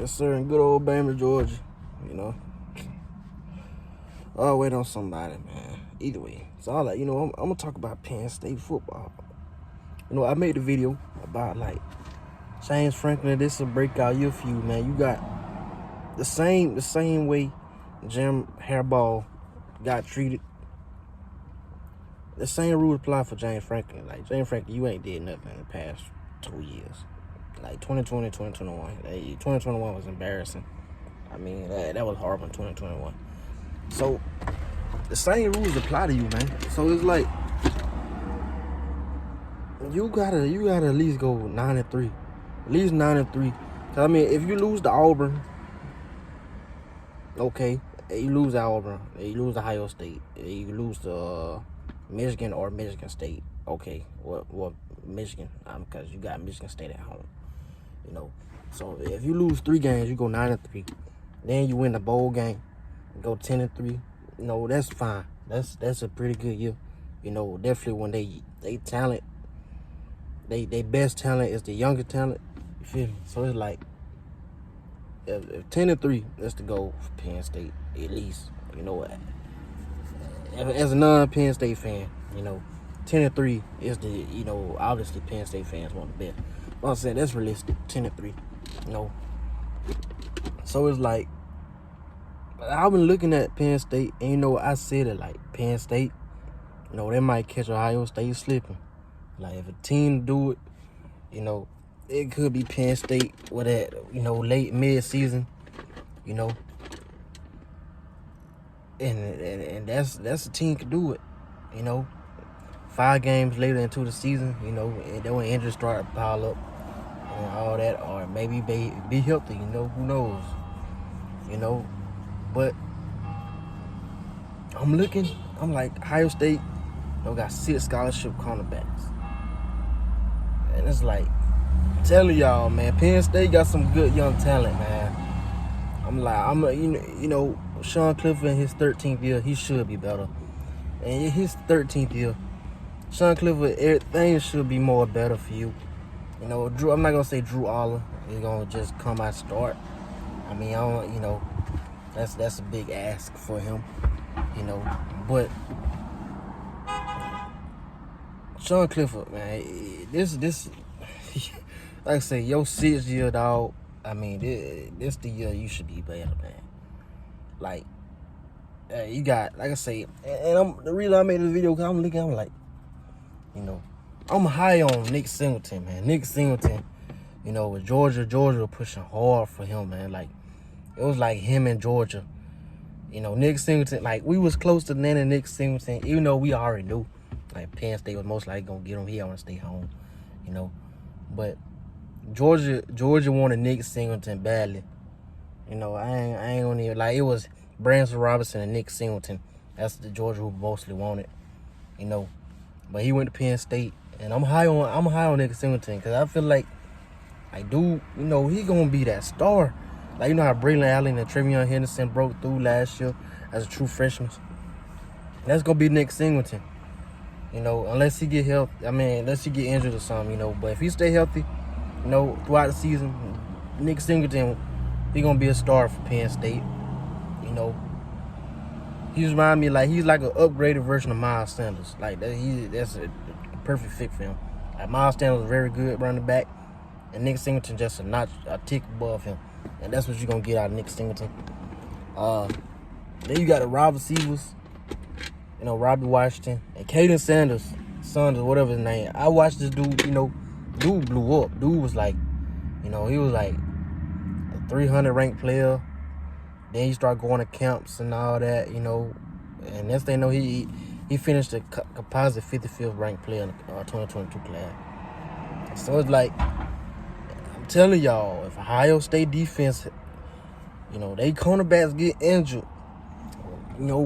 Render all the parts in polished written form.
Yes, sir, in good old Bama, Georgia. You know. Oh, wait on somebody, man. Either way. So, I'm going to talk about Penn State football. I made a video about, James Franklin. This is a breakout year for you, man. You got the same way Jim Harbaugh got treated. The same rules apply for James Franklin. Like, James Franklin, you ain't did nothing in the past 2 years. Like, 2020, 2021. 2021 was embarrassing. I mean, that was horrible in 2021. So, the same rules apply to you, man. So, it's like, you gotta at least go 9-3. At least 9-3. Cause, I mean, if you lose to Auburn, okay. You lose to Auburn. You lose to Ohio State. You lose to Michigan or Michigan State. Okay. Well, Michigan. Because you got Michigan State at home. So if you lose 3 games, you go 9-3. Then you win the bowl game, go 10-3. That's fine. That's a pretty good year. Definitely when they talent, they best talent is the younger talent. You feel me? So it's like if 10-3, that's the goal for Penn State at least. As a non-Penn State fan, 10-3 is the obviously Penn State fans want the best. But I'm saying that's realistic. 10-3. So it's like, I've been looking at Penn State, and I said it like Penn State, they might catch Ohio State slipping. Like, if a team do it, it could be Penn State with that, late mid-season, and that's a team could do it, 5 games later into the season, and then when injuries start to pile up and all that, or maybe be healthy, who knows, but I'm like, Ohio State, got 6 scholarship cornerbacks, and it's like, I'm telling y'all, man, Penn State got some good young talent, man. Sean Clifford in his 13th year, he should be better. And in his 13th year, Sean Clifford, everything should be more better for you. Drew, I'm not going to say Drew Aller. He's going to just come out start. I mean, that's a big ask for him, But Sean Clifford, man, this like I say, your 6th year, dog, I mean, this the year you should be better, man. Like, you got, like I say, and the reason I made this video, because I'm like, I'm high on Nick Singleton, man. Nick Singleton, with Georgia was pushing hard for him, man. Like, it was like him and Georgia. Nick Singleton, like, we was close to landing Nick Singleton, even though we already knew, like, Penn State was most likely going to get him. He want to stay home, But Georgia wanted Nick Singleton badly. I ain't gonna even, like, it was Branson Robinson and Nick Singleton. That's the Georgia who mostly wanted, But he went to Penn State, and I'm high on Nick Singleton, because I feel like dude, he gonna be that star. Like, how Braylon Allen and Travion Henderson broke through last year as a true freshman. That's gonna be Nick Singleton. Unless he get healthy. I mean, unless he get injured or something, But if he stay healthy, throughout the season, Nick Singleton, he gonna be a star for Penn State. He remind me like he's like an upgraded version of Miles Sanders. Like, that's a perfect fit for him. Like, Miles Sanders was very good running back, and Nick Singleton just a tick above him, and that's what you're gonna get out of Nick Singleton. Then you got the wide receivers. Robbie Washington and Caden Sanders, whatever his name. I watched this dude, dude blew up. Dude was like, he was like a 300 ranked player. Then he started going to camps and all that, And next thing you know, he finished a composite 55th ranked player in the 2022 class. So it's like, I'm telling y'all, if Ohio State defense, they cornerbacks get injured,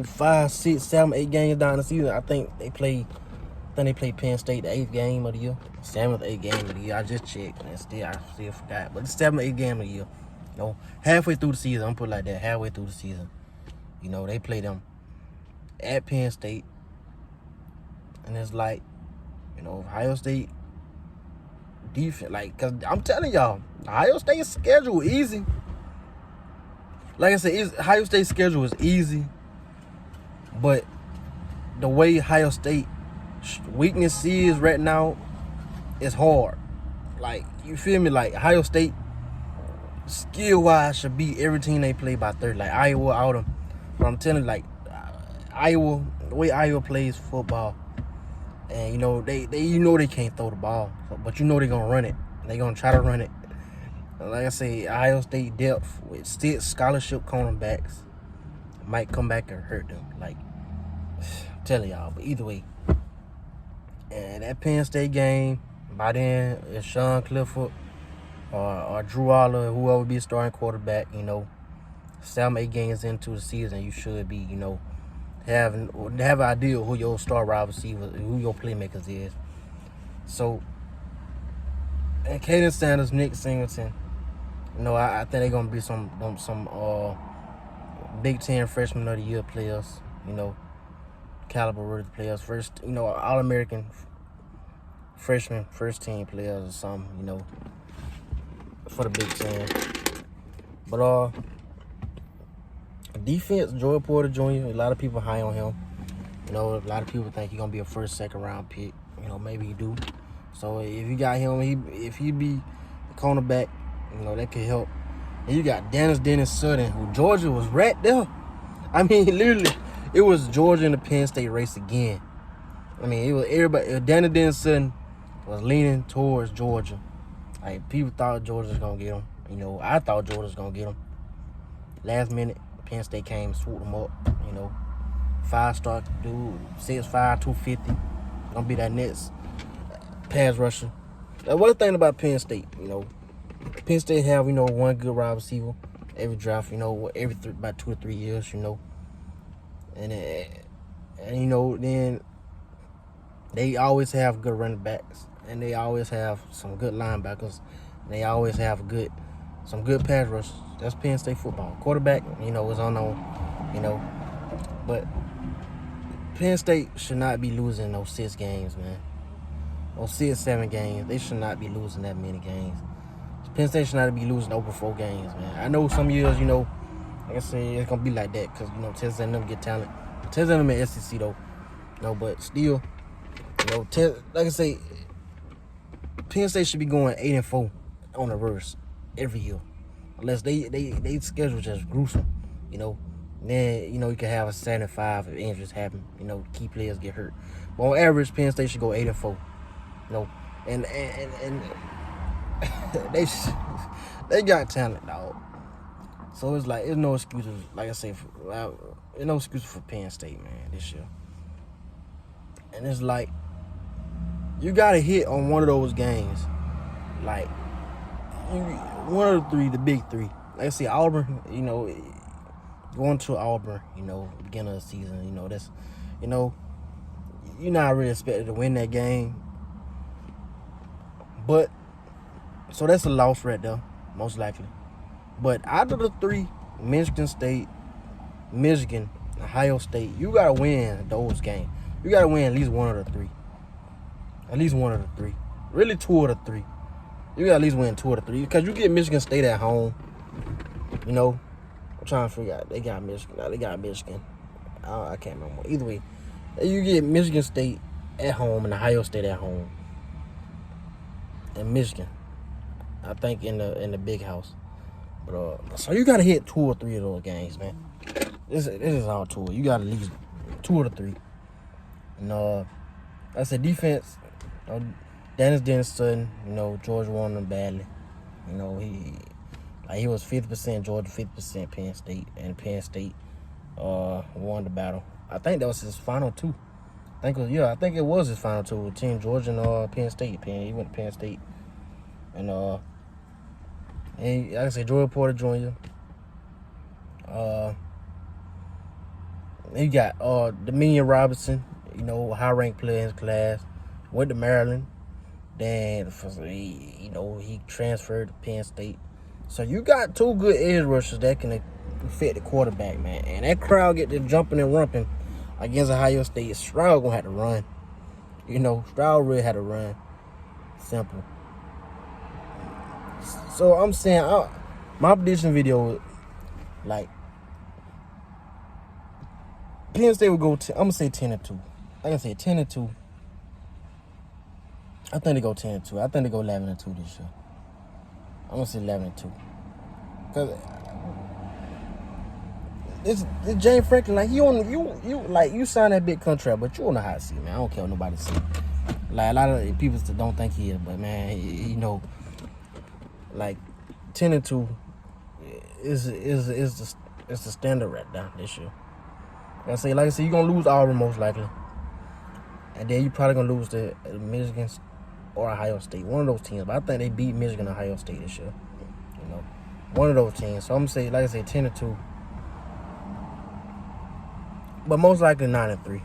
5, 6, 7, 8 games down the season, I think they play Penn State the 8th game of the year, 7th, 8th game of the year. I just checked, and I still forgot. But it's 7th, 8th game of the year. Halfway through the season, I'm put it like that. Halfway through the season, they play them at Penn State, and it's like, Ohio State defense, like, cause I'm telling y'all, Ohio State's schedule easy. like I said, Ohio State's schedule is easy, but the way Ohio State weakness is right now is hard. Like, you feel me? Like, Ohio State, skill-wise, should beat every team they play by 30. Like, Iowa out them. But I'm telling you, like, Iowa, the way Iowa plays football, and, you know, they can't throw the ball. But you know they're going to run it. They're going to try to run it. Like I say, Ohio State depth with 6 scholarship cornerbacks might come back and hurt them. Like, I'm telling y'all. But either way, and that Penn State game, by then, it's Sean Clifford or Drew Aller, whoever be starting quarterback, you know, 7, 8 games into the season, you should be, you know, have an idea who your star wide receiver, who your playmakers is. So, and Caden Sanders, Nick Singleton, you know, I think they're gonna be some Big Ten Freshman of the Year players, you know, caliber worthy players. First, you know, All-American freshman first team players or something, you know, for the Big Ten. But defense, Joey Porter Jr., a lot of people high on him. You know, a lot of people think he's gonna be a first, second round pick. You know, maybe he do. So if you got him, if he be the cornerback, you know, that could help. And you got Dennis Sutton, who Georgia was right there. I mean, literally, it was Georgia in the Penn State race again. I mean, it was everybody. Dennis Sutton was leaning towards Georgia. Like, people thought Georgia was gonna get him. You know, I thought Georgia was gonna get him. Last minute, Penn State came and swooped him up. You know, 5-star dude, 6'5", 250. Gonna be that next pass rusher. Now, one thing about Penn State, you know, Penn State have, you know, one good wide receiver every draft. You know, about 2 or 3 years. You know, and you know, then they always have good running backs, and they always have some good linebackers. And they always have some good pass rushers. That's Penn State football. Quarterback, you know, is unknown, you know. But Penn State should not be losing those 6 games, man. Those 6, 7 games. They should not be losing that many games. Penn State should not be losing over 4 games, man. I know some years, you know, like I said, it's going to be like that because, you know, Texas A&M get talent. Texas A&M in SEC, though. You know, but still, you know, like I say, Penn State should be going 8-4 on the verse every year. Unless they schedule just gruesome, you know. Then, you know, you can have a 7-5 if injuries happen. You know, key players get hurt. But on average, Penn State should go 8-4. You know, and they got talent, dog. So it's like, there's no excuses. Like I say, there's no excuses for Penn State, man, this year. And it's like, you gotta hit on one of those games, like one of the 3, the big 3. Like I say, Auburn, you know, going to Auburn, you know, beginning of the season, you know, that's, you know, you're not really expected to win that game. But, so that's a loss right there, most likely. But out of the 3, Michigan State, Michigan, Ohio State, you got to win those games. You got to win at least one of the 3. At least one of the 3. Really 2 of the 3. You got to at least win 2 of the 3. Because you get Michigan State at home. You know, I'm trying to figure out. They got Michigan. They got Michigan. I can't remember. Either way, you get Michigan State at home and Ohio State at home. And Michigan, I think, in the big house. But so you got to hit 2 or 3 of those games, man. This is all 2. You got at least 2 of the 3. And I said defense. Dennis Sutton, you know, Georgia wanted him badly. You know, he was 50% Georgia, 50% Penn State, and Penn State won the battle. I think that was his final 2. I think it was his final 2 with Team Georgia and Penn State. He went to Penn State, and like I said, Joey Porter Jr. You got Dominion Robinson, you know, high-ranked player in his class, went to Maryland. Then, you know, he transferred to Penn State. So you got 2 good edge rushers that can fit the quarterback, man. And that crowd get to jumping and rumping against Ohio State. Stroud gonna have to run. You know, Stroud really had to run. Simple. So I'm saying, my prediction video, Like, Penn State would go. I'm gonna say 10-2. Like I said, 10-2. I think they go 10-2. I think they go 11-2 this year. I'm gonna say 11-2. Cause it's James Franklin. Like you signed that big contract, but you on the hot seat, man. I don't care what nobody say. Like a lot of people still don't think he is, but man, you know, like 10-2 is the standard right now this year. Like I said, you're gonna lose Auburn most likely, and then you probably gonna lose to Michigan or Ohio State, one of those teams. But I think they beat Michigan and Ohio State this year. You know, one of those teams. So I'm gonna say, like I said, 10-2, but most likely 9-3.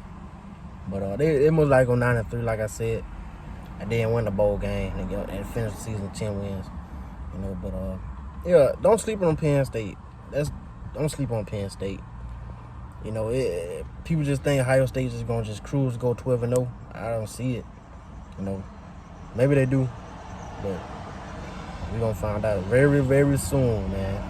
But they most likely go 9-3, like I said, and then win the bowl game and finish the season with 10 wins. You know, but yeah, don't sleep on Penn State. Don't sleep on Penn State. You know, people just think Ohio State is gonna just cruise, go 12-0. I don't see it. You know, maybe they do, but we're gonna find out very, very soon, man.